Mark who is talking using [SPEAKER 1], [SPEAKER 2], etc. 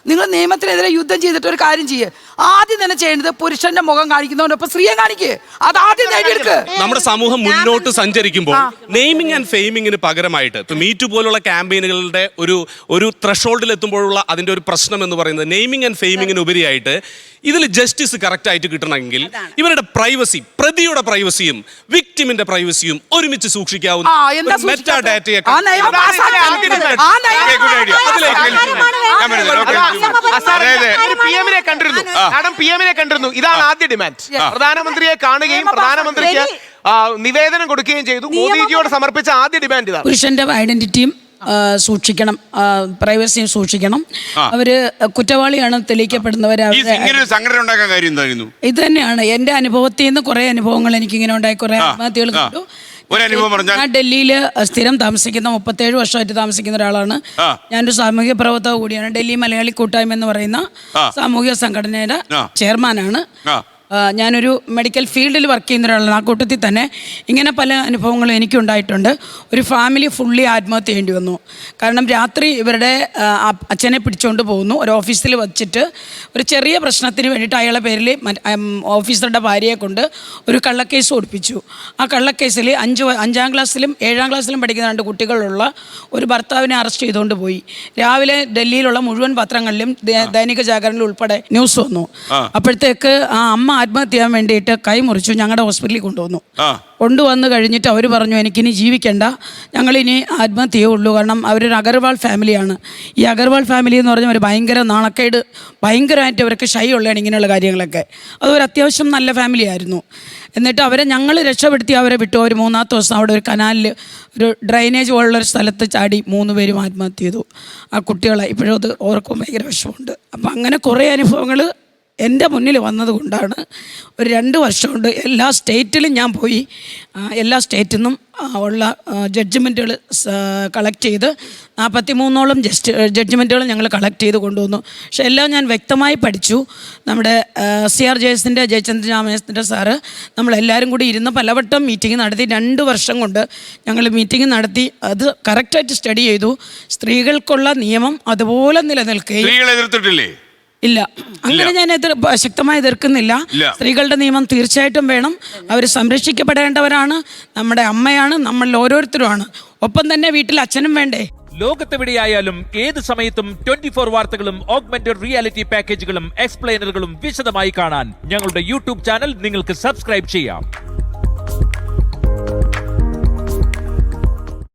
[SPEAKER 1] നിങ്ങൾ നിയമത്തിനെതിരെ യുദ്ധം ചെയ്തിട്ട് ഒരു കാര്യം ചെയ്യേ. ആദ്യം തന്നെ ചെയ്യേണ്ടത് പുരുഷന്റെ മുഖം കാണിക്കുന്നവനൊപ്പം സ്ത്രീയെ കാണിക്കേ. അത് ആദ്യം നേടിയെടുക്ക്.
[SPEAKER 2] നമ്മുടെ സമൂഹം മുന്നോട്ട് സഞ്ചരിക്കുമ്പോൾ നെയിമിംഗ് ആൻഡ് ഫെയിമിങ്ങിന് പകരമായിട്ട് ഇപ്പൊ മീറ്റു പോലുള്ള ക്യാമ്പയിനുകളുടെ ഒരു ത്രഷോൾഡിൽ എത്തുമ്പോഴുള്ള അതിന്റെ ഒരു പ്രശ്നം എന്ന് പറയുന്നത് നെയിമിംഗ് ആൻഡ് ഫെയിമിങ്ങിന് ഉപരിയായിട്ട് ഇതിൽ ജസ്റ്റിസ് കറക്റ്റ് ആയിട്ട് കിട്ടണമെങ്കിൽ ഇവരുടെ പ്രൈവസി, പ്രതിയുടെ പ്രൈവസിയും വിക്ടിമിന്റെ പ്രൈവസിയും ഒരുമിച്ച് സൂക്ഷിക്കാവുന്ന മെറ്റാ ഡാറ്റയെ
[SPEAKER 3] കണ്ടിരുന്നു. ഇതാണ് ആദ്യ ഡിമാൻഡ്. പ്രധാനമന്ത്രിയെ കാണുകയും പ്രധാനമന്ത്രിക്ക് നിവേദനം കൊടുക്കുകയും ചെയ്തു. മോദിജിയോട് സമർപ്പിച്ച ആദ്യ ഡിമാൻഡ് ഇതാണ്.
[SPEAKER 4] പുരുഷന്റെ ഐഡന്റിറ്റിയും സൂക്ഷിക്കണം, പ്രൈവസിയും സൂക്ഷിക്കണം. അവര് കുറ്റവാളിയാണ് തെളിയിക്കപ്പെടുന്നവർ. ഇത് തന്നെയാണ് എന്റെ അനുഭവത്തിൽ നിന്ന് കുറെ അനുഭവങ്ങൾ എനിക്കിങ്ങനെ ഉണ്ടായി. കുറെ ആത്മഹത്യകൾ കണ്ടു. ഞാൻ ഡൽഹിയിൽ സ്ഥിരം താമസിക്കുന്ന 37 വർഷമായിട്ട് താമസിക്കുന്ന ഒരാളാണ്. ഞാനൊരു സാമൂഹിക പ്രവർത്തക കൂടിയാണ്. ഡൽഹി മലയാളി കൂട്ടായ്മ എന്ന് പറയുന്ന സാമൂഹിക സംഘടനയുടെ ചെയർമാനാണ്. ഞാനൊരു മെഡിക്കൽ ഫീൽഡിൽ വർക്ക് ചെയ്യുന്ന ഒരാളാണ്. ആ കൂട്ടത്തിൽ തന്നെ ഇങ്ങനെ പല അനുഭവങ്ങളും എനിക്കുണ്ടായിട്ടുണ്ട്. ഒരു ഫാമിലി ഫുള്ളി ആത്മഹത്യ ചെയ്യേണ്ടി വന്നു. കാരണം രാത്രി ഇവരുടെ അച്ഛനെ പിടിച്ചുകൊണ്ട് പോകുന്നു. ഒരു ഓഫീസിൽ വച്ചിട്ട് ഒരു ചെറിയ പ്രശ്നത്തിന് വേണ്ടിയിട്ട് അയാളുടെ പേരിൽ ഓഫീസറുടെ ഭാര്യയെ കൊണ്ട് ഒരു കള്ളക്കേസ് കൊടുപ്പിച്ചു. ആ കള്ളക്കേസിൽ 5ാം ക്ലാസ്സിലും 7ാം ക്ലാസ്സിലും പഠിക്കുന്ന 2 കുട്ടികളുള്ള ഒരു ഭർത്താവിനെ അറസ്റ്റ് ചെയ്തുകൊണ്ട് പോയി. രാവിലെ ഡൽഹിയിലുള്ള മുഴുവൻ പത്രങ്ങളിലും ദൈനിക ജാഗരണിൽ ഉൾപ്പെടെ ന്യൂസ് വന്നു. അപ്പോഴത്തേക്ക് ആ അമ്മ ആത്മഹത്യ ചെയ്യാൻ വേണ്ടിയിട്ട് കൈ മുറിച്ചു. ഞങ്ങളുടെ ഹോസ്പിറ്റലിൽ കൊണ്ടുവന്ന് കഴിഞ്ഞിട്ട് അവർ പറഞ്ഞു, എനിക്കിനി ജീവിക്കണ്ട, ഞങ്ങളിനി ആത്മഹത്യ ചെയ്യുള്ളൂ. കാരണം അവരൊരു അഗർവാൾ ഫാമിലിയാണ്. ഈ അഗർവാൾ ഫാമിലി എന്ന് പറഞ്ഞാൽ ഒരു ഭയങ്കര നാണക്കേട്, ഭയങ്കരമായിട്ട് അവർക്ക് ഷൈ ഉള്ളതാണ് ഇങ്ങനെയുള്ള കാര്യങ്ങളൊക്കെ. അതൊരു അത്യാവശ്യം നല്ല ഫാമിലി ആയിരുന്നു. എന്നിട്ട് അവരെ ഞങ്ങൾ രക്ഷപ്പെടുത്തി അവരെ വിട്ടു. ഒരു 3ാമത്തെ ദിവസം അവിടെ ഒരു കനാലിൽ ഒരു ഡ്രൈനേജ് പോലുള്ളൊരു സ്ഥലത്ത് ചാടി 3 പേരും ആത്മഹത്യ ചെയ്തു. ആ കുട്ടികളെ ഇപ്പോഴും അത് ഓർക്കും ഭയങ്കര വിഷമമുണ്ട്. അപ്പം അങ്ങനെ കുറേ അനുഭവങ്ങൾ എൻ്റെ മുന്നിൽ വന്നതുകൊണ്ടാണ് ഒരു 2 വർഷം കൊണ്ട് എല്ലാ സ്റ്റേറ്റിലും ഞാൻ പോയി എല്ലാ സ്റ്റേറ്റിൽ നിന്നും ഉള്ള ജഡ്ജ്മെൻറ്റുകൾ കളക്ട് ചെയ്ത് 43ഓളം ജഡ്ജ്മെൻറ്റുകൾ ഞങ്ങൾ കളക്ട് ചെയ്ത് കൊണ്ടുവന്നു. പക്ഷെ എല്ലാം ഞാൻ വ്യക്തമായി പഠിച്ചു. നമ്മുടെ CRJSൻ്റെ ജയചന്ദ്രൻ രാമേന്ദ്രൻ്റെ സാറ് നമ്മളെല്ലാവരും കൂടി ഇരുന്ന് പലവട്ടം മീറ്റിംഗ് നടത്തി. 2 വർഷം കൊണ്ട് ഞങ്ങൾ മീറ്റിംഗ് നടത്തി അത് കറക്റ്റായിട്ട് സ്റ്റഡി ചെയ്തു. സ്ത്രീകൾക്കുള്ള നിയമം അതുപോലെ നിലനിൽക്കുകയും ഇല്ല. അങ്ങനെ ഞാൻ ശക്തമായി എതിർക്കുന്നില്ല. സ്ത്രീകളുടെ നിയമം തീർച്ചയായിട്ടും വേണം. അവർ സംരക്ഷിക്കപ്പെടേണ്ടവരാണ്. നമ്മുടെ അമ്മയാണ്, നമ്മൾ ഓരോരുത്തരുമാണ്. ഒപ്പം തന്നെ വീട്ടിൽ അച്ഛനും വേണ്ടേ.
[SPEAKER 5] ലോകത്തെവിടെയായാലും ഏത് സമയത്തും 24 വാർത്തകളും ഓഗ്മെന്റഡ് റിയാലിറ്റി പാക്കേജുകളും എക്സ്പ്ലെയിനറുകളും വിശദമായി കാണാൻ ഞങ്ങളുടെ യൂട്യൂബ് ചാനൽ നിങ്ങൾക്ക് സബ്സ്ക്രൈബ് ചെയ്യാം.